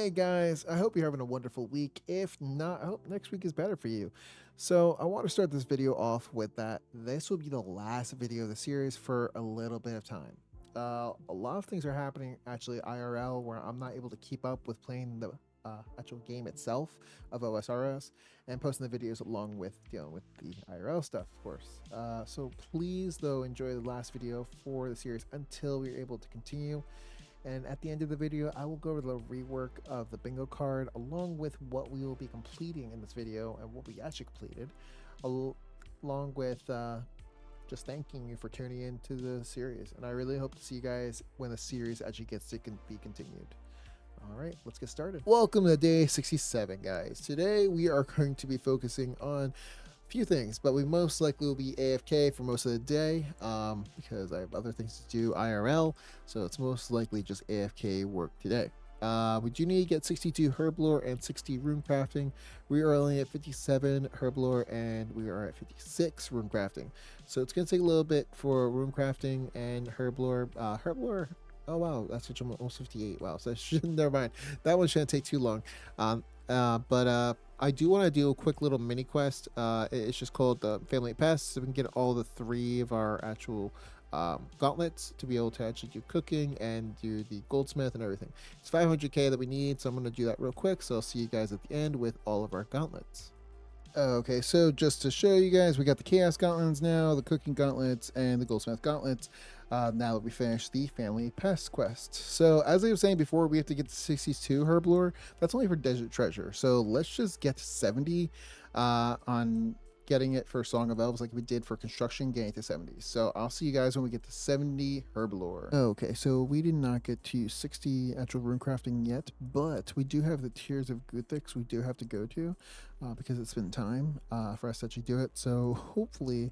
Hey guys, I hope you're having a wonderful week. If not, I hope next week is better for you. So I want to start this video off with that this will be the last video of the series for a little bit of time. A lot of things are happening actually IRL where I'm not able to keep up with playing the actual game itself of OSRS and posting the videos along with dealing with the IRL stuff, of course. So please though enjoy the last video for the series until we're able to continue. And at the end of the video, I will go over the rework of the bingo card along with what we will be completing in this video and what we actually completed, along with just thanking you for tuning in to the series. And I really hope to see you guys when the series actually gets to be continued. All right, let's get started. Welcome to day 67, guys. Today we are going to be focusing on few things, but we most likely will be AFK for most of the day because I have other things to do IRL, so it's most likely just AFK work today. We do need to get 62 herblore and 60 rune crafting. We are only at 57 herblore and we are at 56 rune crafting, so it's going to take a little bit for rune crafting and herblore. Oh wow, that's almost 58. Wow, so never mind, that one shouldn't take too long. I do want to do a quick little mini quest. It's just called the Family Pest, so we can get all the 3 of our actual gauntlets to be able to actually do cooking and do the goldsmith and everything. It's 500k that we need, so I'm going to do that real quick. So I'll see you guys at the end with all of our gauntlets. Okay, so just to show you guys, we got the Chaos Gauntlets now, the Cooking Gauntlets, and the Goldsmith Gauntlets. Now that we finished the Family Pest quest. So as I was saying before, we have to get to 62 herblore. That's only for Desert Treasure. So let's just get to 70 on getting it for Song of Elves like we did for construction, getting to 70. So I'll see you guys when we get to 70 herblore. Okay, so we did not get to 60 actual rune crafting yet, but we do have the tiers of Guthix we do have to go to because it's been time for us to actually do it. So hopefully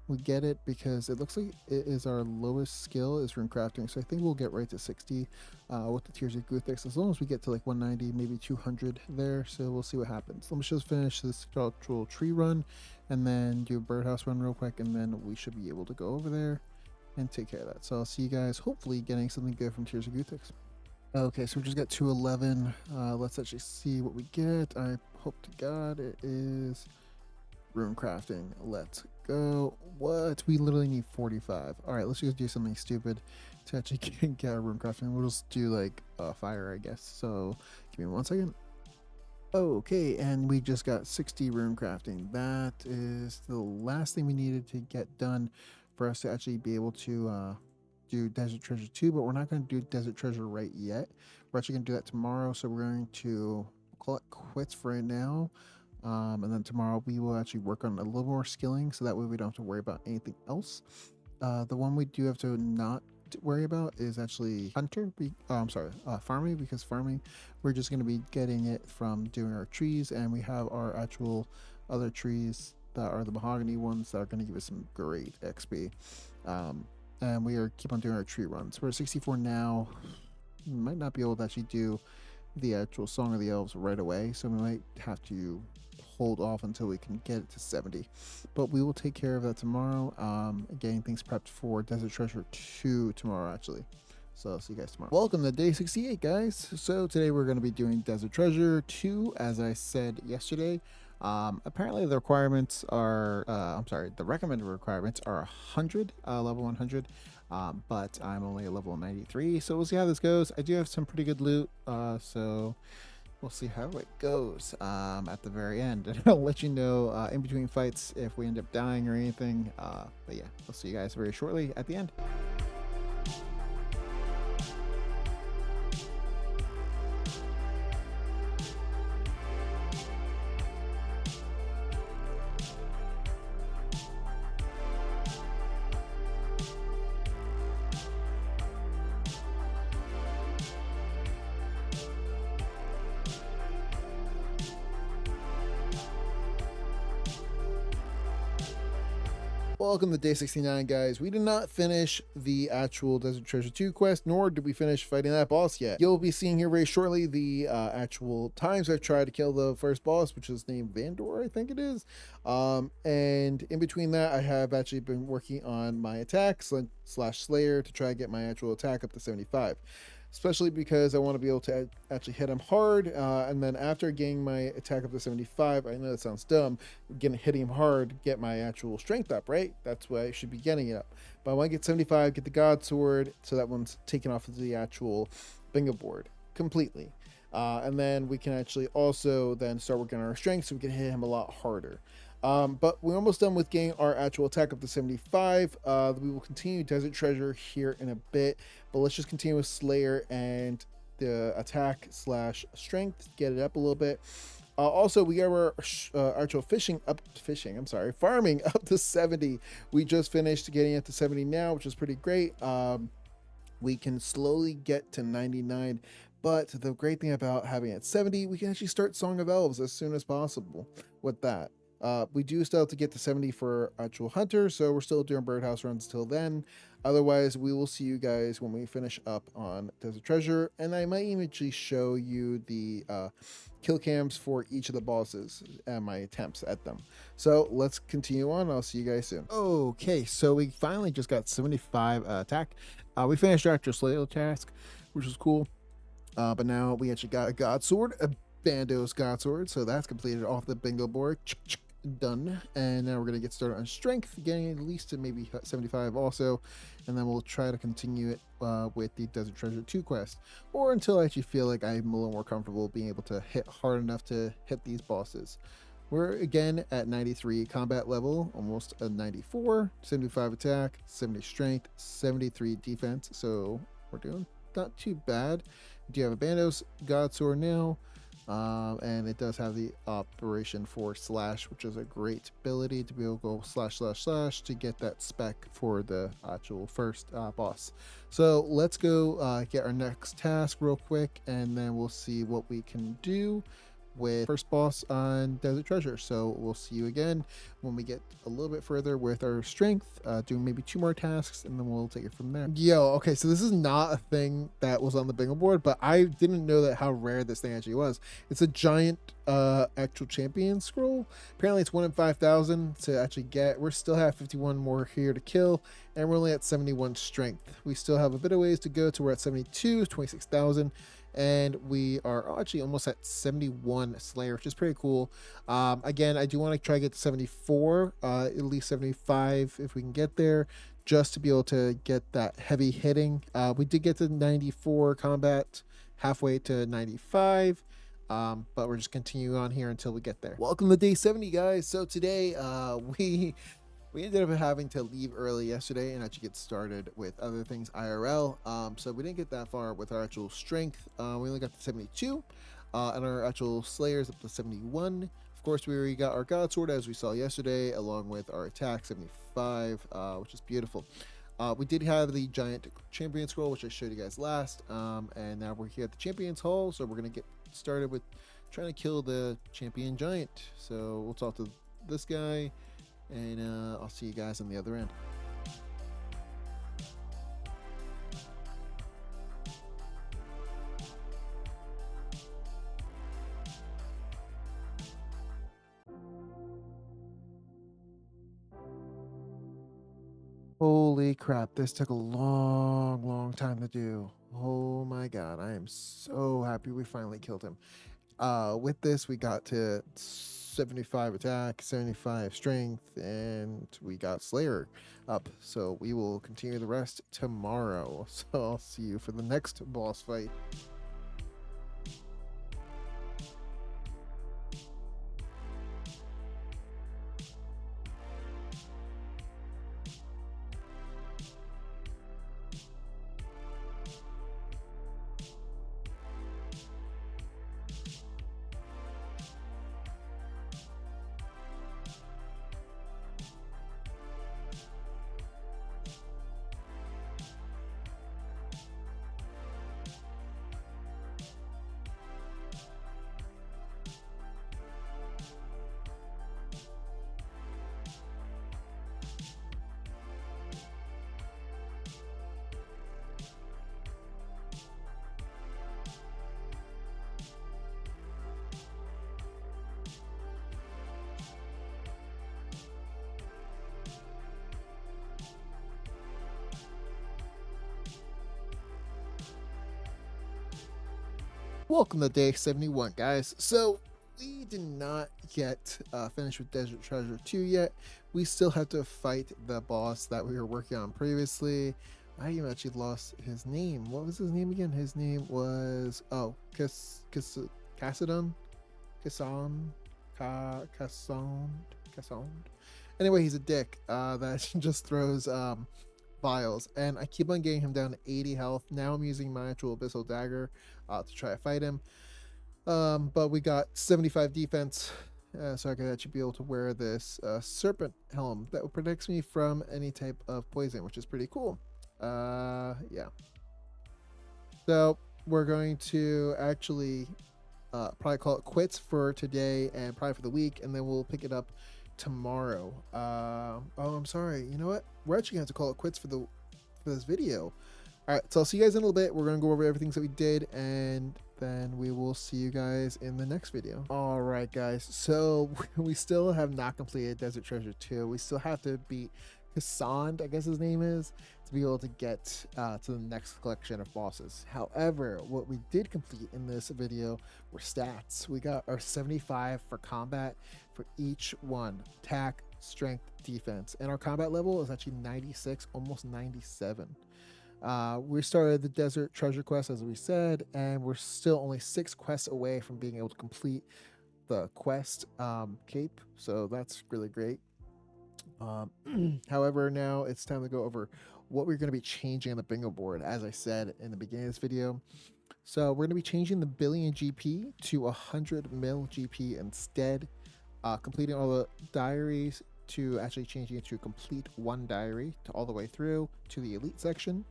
we get it, because it looks like it is our lowest skill is rune crafting, so I think we'll get right to 60 with the tiers of Guthix, as long as we get to like 190, maybe 200 there. So we'll see what happens. Let me just finish this structural tree run and then do a birdhouse run real quick, and then we should be able to go over there and take care of that. So I'll see you guys hopefully getting something good from tiers of Guthix. Okay, so we just got 211. Let's actually see what we get. I hope to God it is rune crafting. Let's go. What? We literally need 45. All right, let's just do something stupid to actually get our rune crafting. We'll just do like fire, I guess. So give me 1 second. Okay, and we just got 60 rune crafting. That is the last thing we needed to get done for us to actually be able to do Desert Treasure 2, but we're not going to do Desert Treasure right yet. We're actually going to do that tomorrow, so we're going to call it quits for right now. And then tomorrow we will actually work on a little more skilling, so that way we don't have to worry about anything else. The one we do have to not worry about is actually farming, because farming we're just going to be getting it from doing our trees, and we have our actual other trees that are the mahogany ones that are going to give us some great XP. And we are keep on doing our tree runs. We're at 64 now. We might not be able to actually do the actual Song of the Elves right away, so we might have to hold off until we can get it to 70, but we will take care of that tomorrow. Getting things prepped for Desert Treasure 2 tomorrow actually. So I'll see you guys tomorrow. Welcome to day 68, guys. So today we're going to be doing Desert Treasure 2, as I said yesterday. Apparently the requirements are the recommended requirements are 100, level 100, but I'm only a level 93, so we'll see how this goes. I do have some pretty good loot, so we'll see how it goes at the very end, and I'll let you know in between fights if we end up dying or anything. But yeah, we'll see you guys very shortly at the end. Welcome to day 69, guys. We did not finish the actual Desert Treasure 2 quest, nor did we finish fighting that boss yet. You'll be seeing here very shortly the actual times I've tried to kill the first boss, which is named Vandor, I think it is. And in between that, I have actually been working on my attacks / Slayer to try to get my actual attack up to 75. especially because I want to be able to actually hit him hard. And then after getting my attack up to 75, I know that sounds dumb, hitting him hard, get my actual strength up, right? That's why I should be getting it up. But I want to get 75, get the God Sword, so that one's taken off of the actual bingo board completely. And then we can actually also then start working on our strength so we can hit him a lot harder. But we're almost done with getting our actual attack up to 75. We will continue Desert Treasure here in a bit, but let's just continue with Slayer and the attack slash strength, get it up a little bit. Also, we got our actual farming up to 70. We just finished getting it to 70 now, which is pretty great. We can slowly get to 99, but the great thing about having it at 70, we can actually start Song of Elves as soon as possible with that. We do still have to get to 70 for actual hunter, so we're still doing birdhouse runs till then. Otherwise, we will see you guys when we finish up on Desert Treasure, and I might even actually show you the kill cams for each of the bosses and my attempts at them. So let's continue on. I'll see you guys soon. Okay, so we finally just got 75 attack. We finished our actual Slayer task, which was cool. But now we actually got a God Sword, a Bando's God Sword, so that's completed off the bingo board. Done. And now we're going to get started on strength, getting at least to maybe 75 also, and then we'll try to continue it with the Desert Treasure 2 quest, or until I actually feel like I'm a little more comfortable being able to hit hard enough to hit these bosses. We're again at 93 combat level, almost a 94, 75 attack, 70 strength, 73 defense, so we're doing not too bad. We do have a Bandos God Sword now, and it does have the operation for slash, which is a great ability to be able to go slash slash slash to get that spec for the actual first boss. So let's go get our next task real quick, and then we'll see what we can do with first boss on Desert Treasure. So we'll see you again when we get a little bit further with our strength, doing maybe 2 more tasks, and then we'll take it from there. Yo, okay, so this is not a thing that was on the bingo board, but I didn't know that how rare this thing actually was. It's a giant actual champion scroll. Apparently it's 1 in 5,000 to actually get. We still have 51 more here to kill, and we're only at 71 strength. We still have a bit of ways to go to we're at 72, 26,000. And we are actually almost at 71 Slayer, which is pretty cool. Again, I do want to try to get to 74, at least 75 if we can get there, just to be able to get that heavy hitting. We did get to 94 combat, halfway to 95, but we're just continuing on here until we get there. Welcome to day 70, guys. So today we ended up having to leave early yesterday and actually get started with other things IRL. So we didn't get that far with our actual strength. We only got to 72, and our actual Slayers up to 71. Of course, we already got our God Sword as we saw yesterday, along with our attack 75, which is beautiful. We did have the giant champion scroll, which I showed you guys last, and now we're here at the Champions Hall, so we're gonna get started with trying to kill the champion giant. So we'll talk to this guy, and I'll see you guys on the other end. Holy crap, this took a long time to do. Oh my god, I am so happy we finally killed him. With this, we got to 75 attack, 75 strength, and we got Slayer up. So we will continue the rest tomorrow. So I'll see you for the next boss fight. Welcome to day 71, guys. So we did not get finished with Desert Treasure 2 yet. We still have to fight the boss that we were working on previously. I even actually lost his name. What was his name again? His name was Cassadon? Cassand. Anyway, he's a dick that just throws vials, and I keep on getting him down to 80 health. Now I'm using my actual abyssal dagger to try to fight him. But we got 75 defense, so I could actually be able to wear this serpent helm that protects me from any type of poison, which is pretty cool. Yeah. So we're going to actually probably call it quits for today and probably for the week, and then we'll pick it up tomorrow. Oh, I'm sorry. You know what? We're actually gonna have to call it quits for this video. All right, so I'll see you guys in a little bit. We're gonna go over everything that we did, and then we will see you guys in the next video. All right, guys. So we still have not completed Desert Treasure 2. We still have to beat Cassand, I guess his name is, to be able to get to the next collection of bosses. However, what we did complete in this video were stats. We got our 75 for combat for each one: attack, strength, defense, and our combat level is actually 96, almost 97. We started the Desert Treasure quest, as we said, and we're still only 6 quests away from being able to complete the quest cape, so that's really great. However, now it's time to go over what we're going to be changing on the bingo board, as I said in the beginning of this video. So we're going to be changing the billion GP to 100 mil GP instead, completing all the diaries to actually changing it to complete 1 diary to all the way through to the elite section.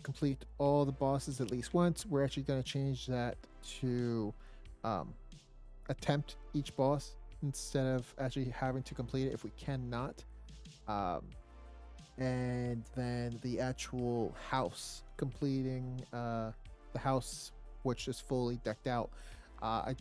Complete all the bosses at least once. We're actually going to change that to attempt each boss instead of actually having to complete it if we cannot. And then the actual house, completing the house which is fully decked out.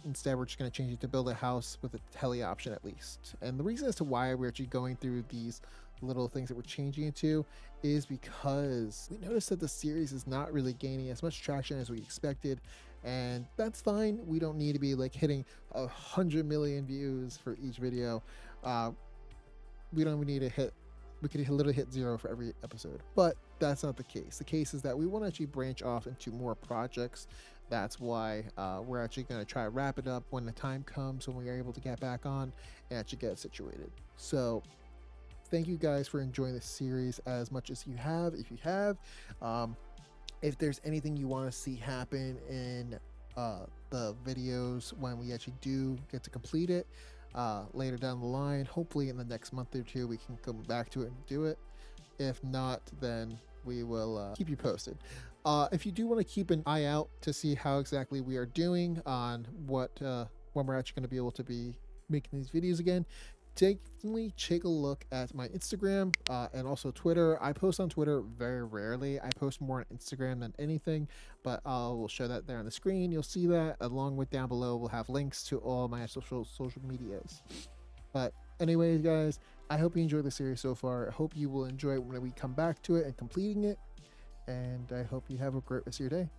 Instead, we're just going to change it to build a house with a tele option at least. And the reason as to why we're actually going through these little things that we're changing it to is because we noticed that the series is not really gaining as much traction as we expected, and that's fine. We don't need to be like hitting 100 million views for each video. We don't need to hit, we could literally hit 0 for every episode, but that's not the case. The case is that we want to actually branch off into more projects. That's why we're actually going to try to wrap it up when the time comes, when we are able to get back on and actually get situated. So thank you guys for enjoying this series as much as you have. If you have, if there's anything you want to see happen in the videos when we actually do get to complete it later down the line, hopefully in the next month or 2, we can come back to it and do it. If not, then we will keep you posted. If you do want to keep an eye out to see how exactly we are doing on what when we're actually going to be able to be making these videos again, definitely take a look at my Instagram and also Twitter. I post on Twitter very rarely. I post more on Instagram than anything, but we'll show that there on the screen. You'll see that along with down below. We'll have links to all my social medias. But anyways, guys, I hope you enjoyed the series so far. I hope you will enjoy it when we come back to it and completing it. And I hope you have a great rest of your day.